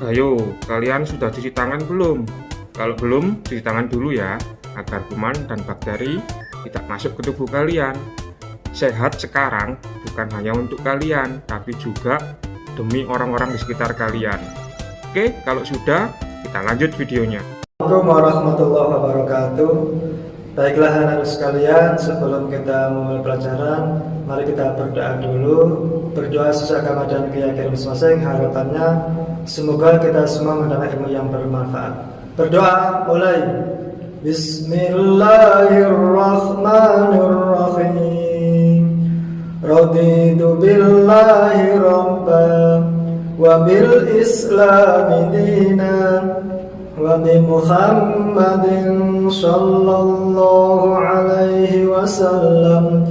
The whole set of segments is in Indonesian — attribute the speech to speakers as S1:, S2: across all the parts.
S1: Ayo, kalian sudah cuci tangan belum? Kalau belum, cuci tangan dulu ya, agar kuman dan bakteri tidak masuk ke tubuh kalian. Sehat sekarang bukan hanya untuk kalian, tapi juga demi orang-orang di sekitar kalian. Oke, kalau sudah, kita lanjut videonya.
S2: Assalamualaikum warahmatullahi wabarakatuh. Baiklah anak-anak sekalian, sebelum kita memulai pelajaran, mari kita berdoa dulu. Berdoa sesuai agama dan keyakinan masing-masing. Harapannya semoga kita semua mendapat ilmu yang bermanfaat. Berdoa mulai. Bismillahirrahmanirrahim. Raditu billahi rabban wa bil islami dinan wa bi Muhammadin sallallahu alaihi wasallam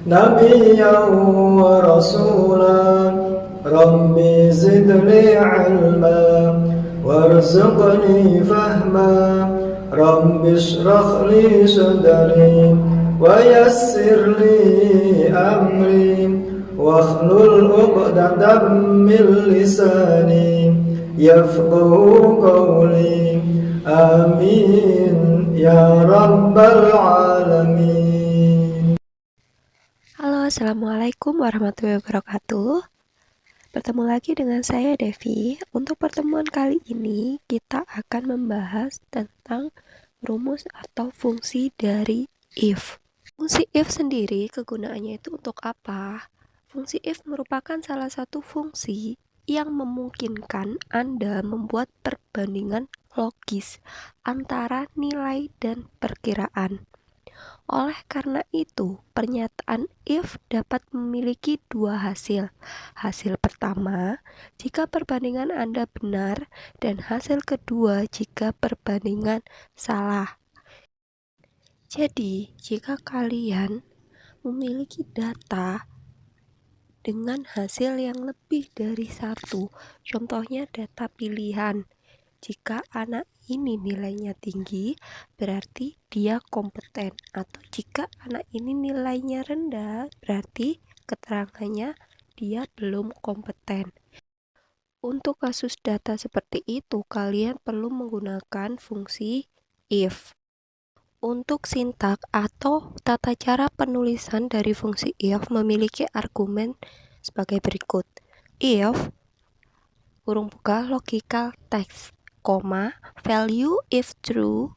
S2: nabiyyan wa rasulan. Rabbi zidni ilma warzuqni fahma. Rabbi shrah li sadri wa yassir li amri wahlul 'uqdatam min lisani yafqahu qawli. Amin ya rabbal alamin.
S3: Halo, assalamualaikum warahmatullahi wabarakatuh. Bertemu lagi dengan saya Devi. Untuk pertemuan kali ini kita akan membahas tentang rumus atau fungsi dari if. Fungsi if sendiri kegunaannya itu untuk apa? Fungsi if merupakan salah satu fungsi yang memungkinkan Anda membuat perbandingan logis antara nilai dan perkiraan. Oleh karena itu, pernyataan if dapat memiliki dua hasil. Hasil pertama, jika perbandingan Anda benar, dan hasil kedua jika perbandingan salah. Jadi, jika kalian memiliki data dengan hasil yang lebih dari satu, contohnya data pilihan, jika anak ini nilainya tinggi, berarti dia kompeten. Atau jika anak ini nilainya rendah, berarti keterangannya dia belum kompeten. Untuk kasus data seperti itu, kalian perlu menggunakan fungsi if. Untuk sintak atau tata cara penulisan dari fungsi if memiliki argumen sebagai berikut. If, kurung buka, logical text, value if true,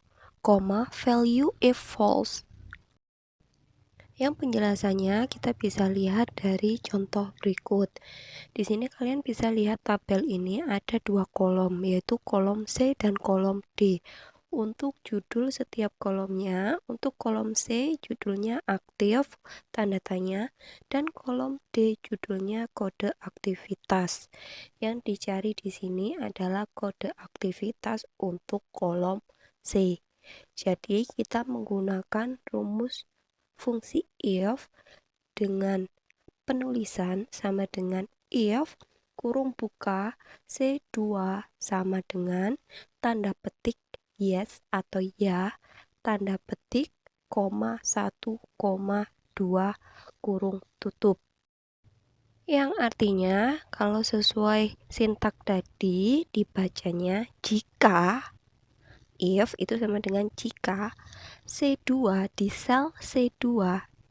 S3: value if false. Yang penjelasannya kita bisa lihat dari contoh berikut. Di sini kalian bisa lihat tabel ini ada dua kolom, yaitu kolom C dan kolom D. Untuk judul setiap kolomnya, untuk kolom C judulnya aktif, tanda tanya, dan kolom D judulnya kode aktivitas. Yang dicari di sini adalah kode aktivitas untuk kolom C. Jadi kita menggunakan rumus fungsi if dengan penulisan sama dengan if kurung buka C2 sama dengan tanda petik yes atau ya, tanda petik, 1, 2, kurung tutup. Yang artinya kalau sesuai sintak tadi dibacanya jika, if itu sama dengan jika C2 di sel C2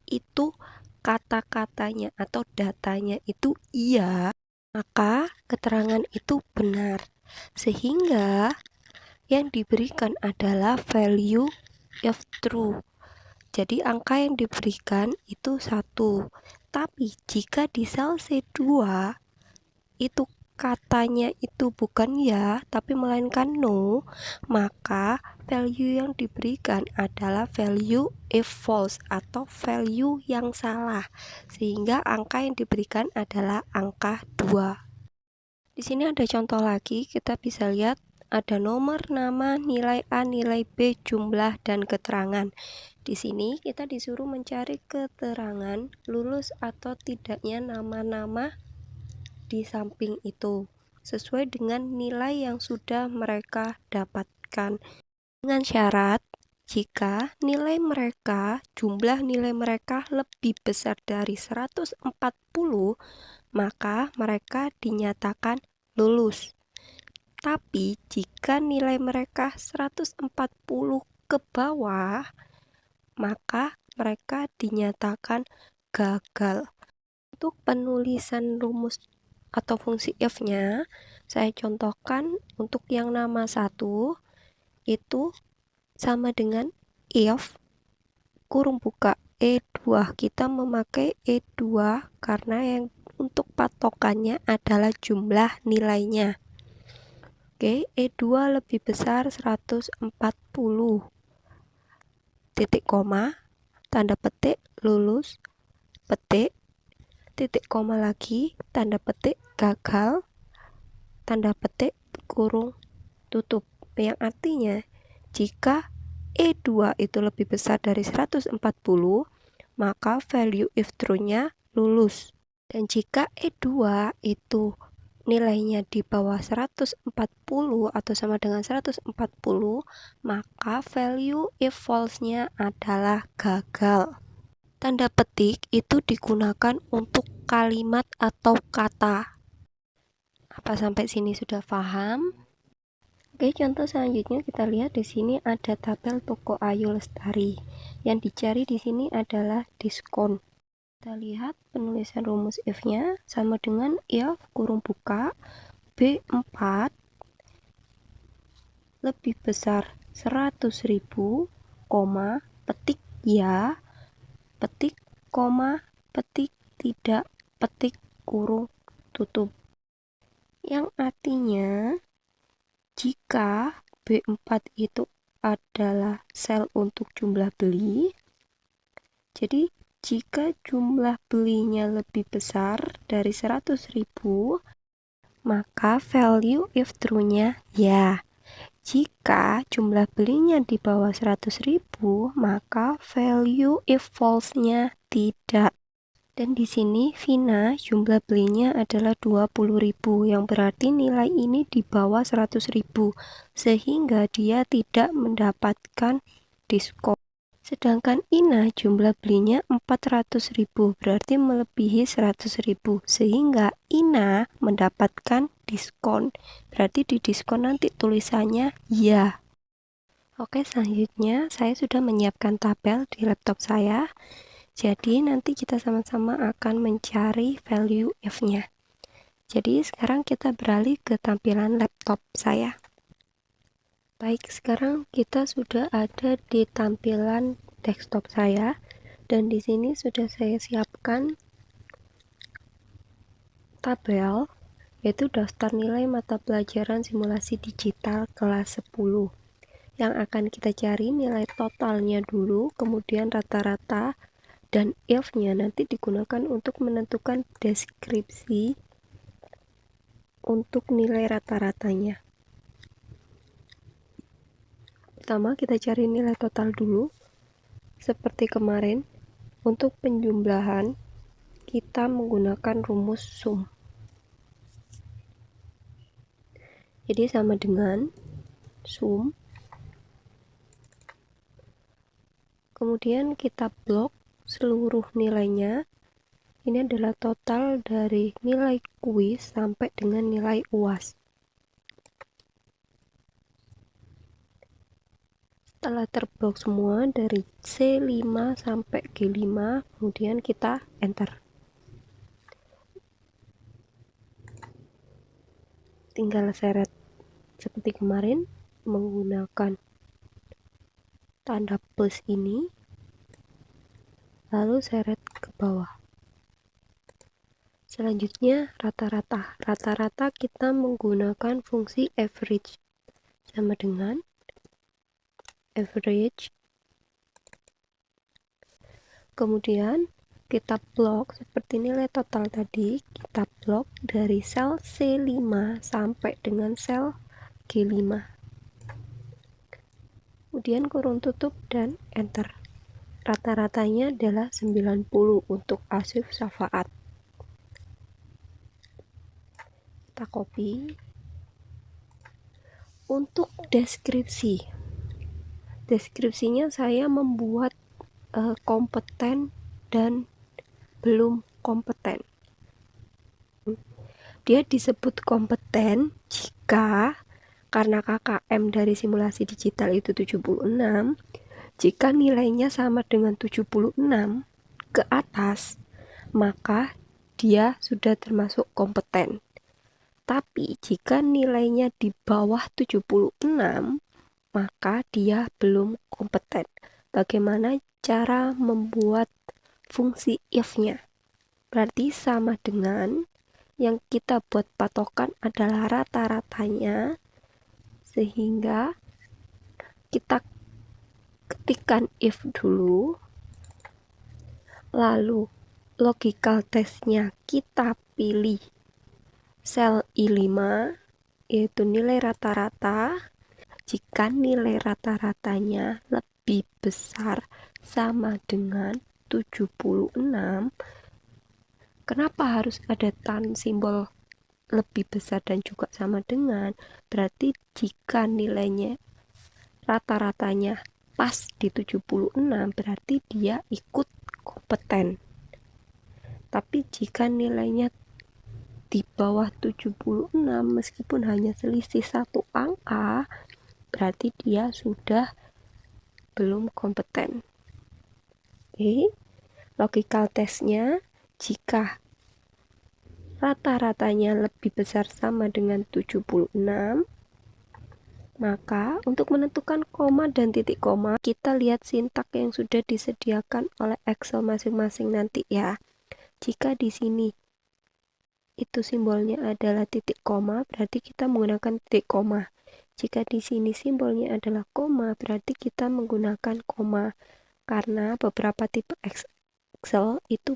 S3: itu kata-katanya atau datanya itu iya, maka keterangan itu benar. Sehingga yang diberikan adalah value if true. Jadi angka yang diberikan itu 1. Tapi jika di sel C2 itu katanya itu bukan ya, tapi melainkan no, maka value yang diberikan adalah value if false atau value yang salah. Sehingga angka yang diberikan adalah angka 2. Di sini ada contoh lagi, kita bisa lihat ada nomor, nama, nilai A, nilai B, jumlah, dan keterangan. Di sini kita disuruh mencari keterangan lulus atau tidaknya nama-nama di samping itu, sesuai dengan nilai yang sudah mereka dapatkan. Dengan syarat, jika nilai mereka, jumlah nilai mereka lebih besar dari 140, maka mereka dinyatakan lulus. Tapi jika nilai mereka 140 ke bawah, maka mereka dinyatakan gagal. Untuk penulisan rumus atau fungsi if-nya, saya contohkan untuk yang nama 1 itu sama dengan if kurung buka E2. Kita memakai E2 karena yang untuk patokannya adalah jumlah nilainya. Oke, E2 lebih besar 140. Titik koma, tanda petik, lulus, petik, titik koma lagi, tanda petik, gagal, tanda petik, kurung, tutup. Yang artinya, jika E2 itu lebih besar dari 140, maka value if true-nya lulus. Dan jika E2 itu nilainya di bawah 140 atau sama dengan 140, maka value if false-nya adalah gagal. Tanda petik itu digunakan untuk kalimat atau kata. Apa sampai sini sudah paham? Oke, contoh selanjutnya kita lihat di sini ada tabel toko Ayu Lestari. Yang dicari di sini adalah diskon. Kita lihat penulisan rumus if-nya sama dengan if kurung buka B4 lebih besar 100.000, petik ya, petik, petik tidak, petik kurung tutup. Yang artinya jika B4 itu adalah sel untuk jumlah beli, jadi jika jumlah belinya lebih besar dari 100.000, maka value if true-nya ya. Jika jumlah belinya di bawah 100.000, maka value if false-nya tidak. Dan di sini Vina jumlah belinya adalah 20.000, yang berarti nilai ini di bawah 100.000, sehingga dia tidak mendapatkan diskon. Sedangkan Ina jumlah belinya 400.000, berarti melebihi 100.000, sehingga Ina mendapatkan diskon. Berarti di diskon nanti tulisannya ya. Oke, selanjutnya saya sudah menyiapkan tabel di laptop saya. Jadi nanti kita sama-sama akan mencari value if-nya. Jadi sekarang kita beralih ke tampilan laptop saya. Baik, sekarang kita sudah ada di tampilan desktop saya, dan di sini sudah saya siapkan tabel, yaitu daftar nilai mata pelajaran simulasi digital kelas 10. Yang akan kita cari nilai totalnya dulu, kemudian rata-rata, dan if-nya nanti digunakan untuk menentukan deskripsi untuk nilai rata-ratanya. Pertama kita cari nilai total dulu. Seperti kemarin, untuk penjumlahan kita menggunakan rumus sum. Jadi sama dengan sum. Kemudian kita blok seluruh nilainya. Ini adalah total dari nilai kuis sampai dengan nilai UAS. Setelah terblok semua dari C5 sampai G5, kemudian kita enter. Tinggal seret seperti kemarin menggunakan tanda plus ini, lalu seret ke bawah. Selanjutnya rata-rata. Rata-rata kita menggunakan fungsi average, sama dengan average. Kemudian kita blok seperti nilai total tadi, kita blok dari sel C5 sampai dengan sel G5. Kemudian kurung tutup dan enter. Rata-ratanya adalah 90 untuk Asif Syafaat. Kita copy. Untuk deskripsinya saya membuat kompeten dan belum kompeten. Dia disebut kompeten jika Karena KKM dari simulasi digital itu 76, jika nilainya sama dengan 76 ke atas, maka dia sudah termasuk kompeten. Tapi jika nilainya di bawah 76, maka dia belum kompeten. Bagaimana cara membuat fungsi if-nya? Berarti sama dengan yang kita buat patokan adalah rata-ratanya, sehingga kita ketikkan if dulu, lalu logical testnya kita pilih sel I5, yaitu nilai rata-rata. Jika nilai rata-ratanya lebih besar sama dengan 76, kenapa harus ada simbol lebih besar dan juga sama dengan? Berarti jika nilainya rata-ratanya pas di 76, berarti dia ikut kompeten. Tapi jika nilainya di bawah 76, meskipun hanya selisih satu angka, berarti dia sudah belum kompeten. Oke, logical testnya, jika rata-ratanya lebih besar sama dengan 76, maka untuk menentukan koma dan titik koma, kita lihat sintak yang sudah disediakan oleh Excel masing-masing nanti ya. Jika di sini itu simbolnya adalah titik koma, berarti kita menggunakan titik koma. Jika di sini simbolnya adalah koma, berarti kita menggunakan koma. Karena beberapa tipe Excel itu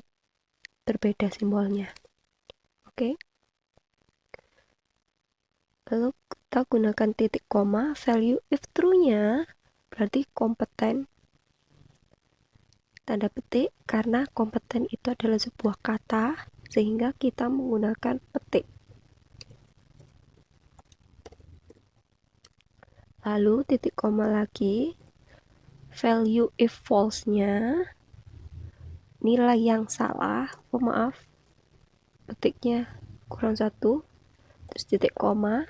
S3: berbeda simbolnya. Oke. Lalu kita gunakan titik koma, value if true-nya berarti kompeten. Tanda petik, karena kompeten itu adalah sebuah kata, sehingga kita menggunakan petik. Lalu titik koma lagi, value if false-nya, nilai yang salah, maaf, petiknya kurang satu, terus titik koma,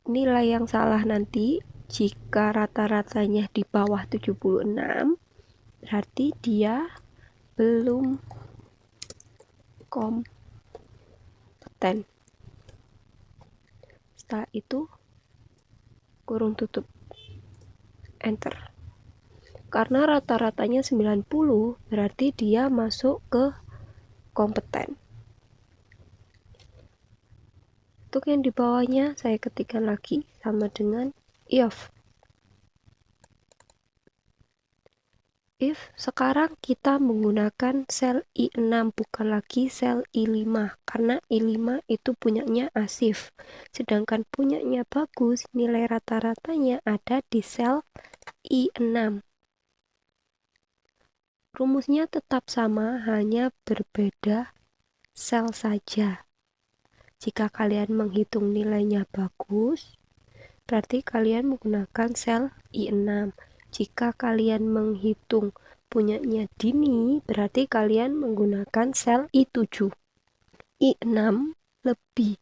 S3: nilai yang salah nanti jika rata-ratanya di bawah 76, berarti dia belum kompeten. Setelah itu kurung tutup, enter. Karena rata-ratanya 90, berarti dia masuk ke kompeten. Untuk yang di bawahnya saya ketikkan lagi sama dengan if. If sekarang kita menggunakan sel I6 bukan lagi sel I5, karena I5 itu punyanya Asif, sedangkan punyanya Bagus, nilai rata-ratanya ada di sel I6. Rumusnya tetap sama, hanya berbeda sel saja. Jika kalian menghitung nilainya Bagus, berarti kalian menggunakan sel I6. Jika kalian menghitung punyanya Dini, berarti kalian menggunakan sel I7. I6 lebih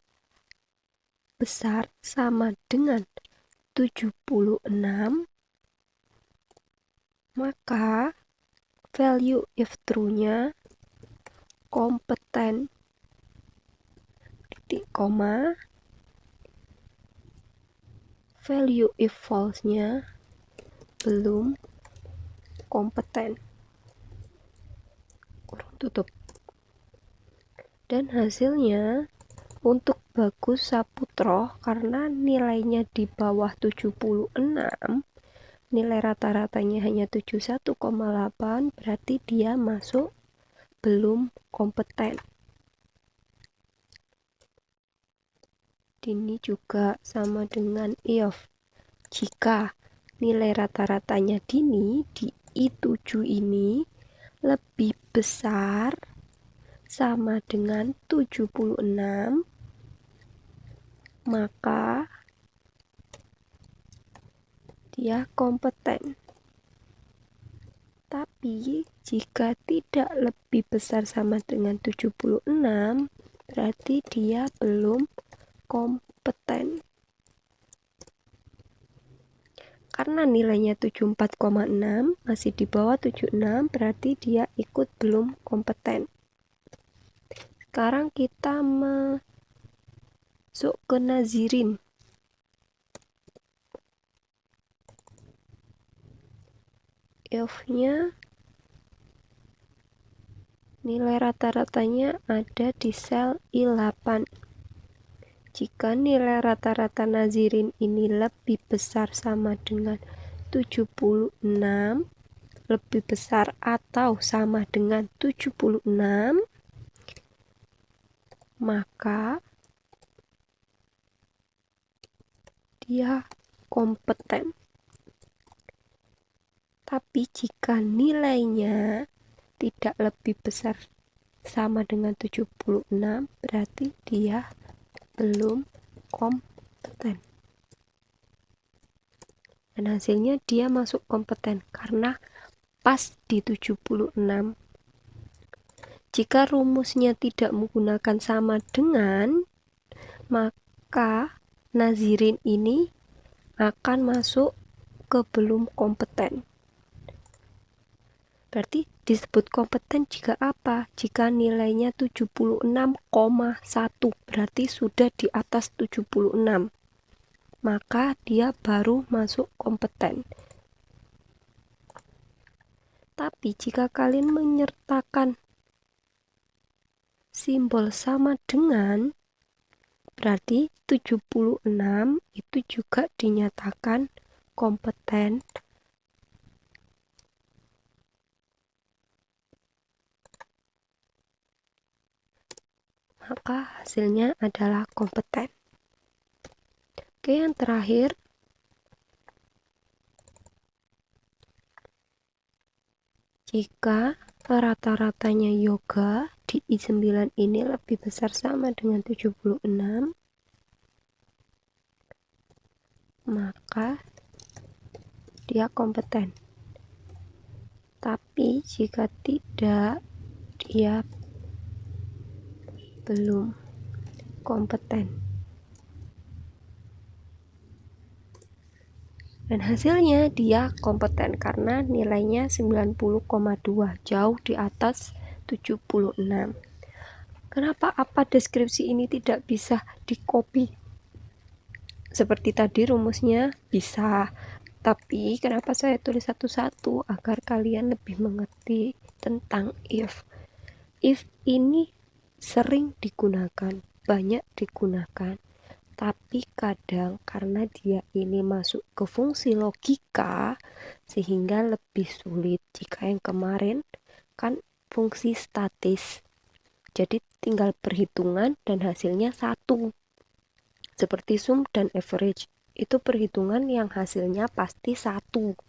S3: besar sama dengan 76, maka value if true-nya kompeten, titik koma, value if false-nya belum kompeten, kurung tutup. Dan hasilnya untuk Bagus Saputro, karena nilainya di bawah 76, nilai rata-ratanya hanya 71,8, berarti dia masuk belum kompeten. Ini juga sama dengan if. Jika nilai rata-ratanya Dini di I7 ini lebih besar sama dengan 76, maka dia kompeten. Tapi jika tidak lebih besar sama dengan 76, berarti dia belum kompeten. Karena nilainya 74,6, masih di bawah 76, berarti dia ikut belum kompeten. Sekarang kita masuk ke Nazirin. If-nya nilai rata-ratanya ada di sel I8. Jika nilai rata-rata Nazirin ini lebih besar sama dengan 76, lebih besar atau sama dengan 76, maka dia kompeten. Tapi jika nilainya tidak lebih besar sama dengan 76, berarti dia belum kompeten. Dan hasilnya dia masuk kompeten karena pas di 76. Jika rumusnya tidak menggunakan sama dengan, maka Nazirin ini akan masuk ke belum kompeten. Berarti disebut kompeten jika apa? Jika nilainya 76,1, berarti sudah di atas 76. Maka dia baru masuk kompeten. Tapi jika kalian menyertakan simbol sama dengan, berarti 76 itu juga dinyatakan kompeten. Maka hasilnya adalah kompeten. Oke, yang terakhir, jika rata-ratanya yoga di I9 ini lebih besar sama dengan 76, maka dia kompeten. Tapi jika tidak, dia belum kompeten. Dan hasilnya dia kompeten karena nilainya 90,2, jauh di atas 76. Kenapa deskripsi ini tidak bisa di-copy? Seperti tadi rumusnya bisa, tapi kenapa saya tulis satu-satu agar kalian lebih mengerti tentang if. If ini sering digunakan, banyak digunakan, tapi kadang karena dia ini masuk ke fungsi logika sehingga lebih sulit. Jika yang kemarin kan fungsi statis, jadi tinggal perhitungan dan hasilnya satu. Seperti sum dan average, itu perhitungan yang hasilnya pasti satu.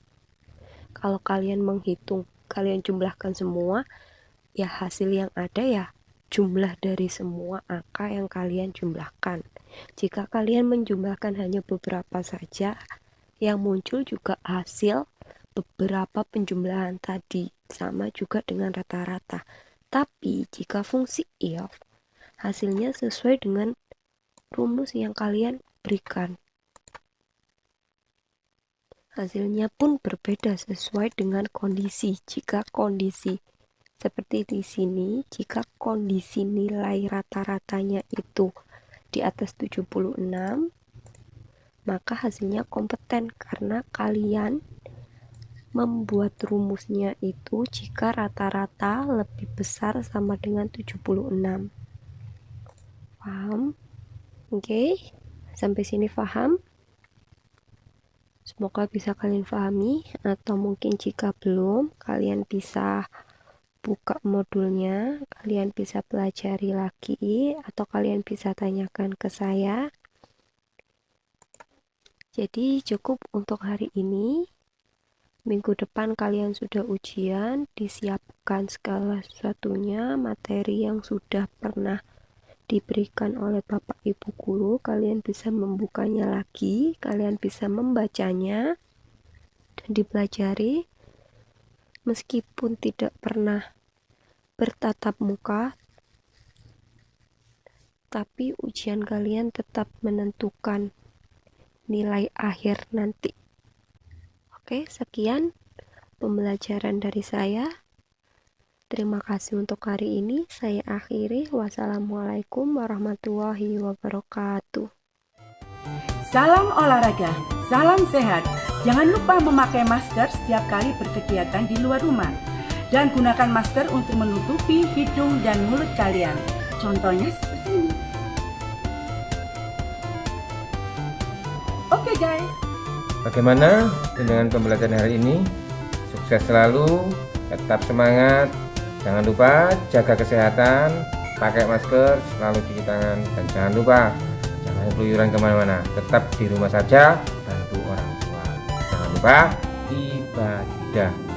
S3: Kalau kalian menghitung, kalian jumlahkan semua, ya hasil yang ada ya jumlah dari semua angka yang kalian jumlahkan. Jika kalian menjumlahkan hanya beberapa saja, yang muncul juga hasil beberapa penjumlahan tadi, sama juga dengan rata-rata. Tapi jika fungsi if, hasilnya sesuai dengan rumus yang kalian berikan. Hasilnya pun berbeda sesuai dengan kondisi. Jika kondisi seperti di sini, jika kondisi nilai rata-ratanya itu di atas 76, maka hasilnya kompeten karena kalian membuat rumusnya itu jika rata-rata lebih besar sama dengan 76. Paham? Oke, sampai sini paham? Semoga bisa kalian pahami, atau mungkin jika belum, kalian bisa buka modulnya, kalian bisa pelajari lagi, atau kalian bisa tanyakan ke saya. Jadi cukup untuk hari ini. Minggu depan kalian sudah ujian, disiapkan segala sesuatunya, materi yang sudah pernah diberikan oleh Bapak Ibu Guru, kalian bisa membukanya lagi, kalian bisa membacanya dan dipelajari. Meskipun tidak pernah bertatap muka, tapi ujian kalian tetap menentukan nilai akhir nanti. Oke, sekian pembelajaran dari saya. Terima kasih untuk hari ini. Saya akhiri. Wassalamualaikum warahmatullahi wabarakatuh.
S4: Salam olahraga, salam sehat. Jangan lupa memakai masker setiap kali berkegiatan di luar rumah. Dan gunakan masker untuk menutupi hidung dan mulut kalian. Contohnya seperti ini. Oke guys.
S5: Bagaimana dengan pembelajaran hari ini? Sukses selalu, tetap semangat. Jangan lupa jaga kesehatan, pakai masker, selalu cuci tangan, dan jangan lupa jangan keluyuran kemana-mana. Tetap di rumah saja, bantu orang tua. Jangan lupa ibadah.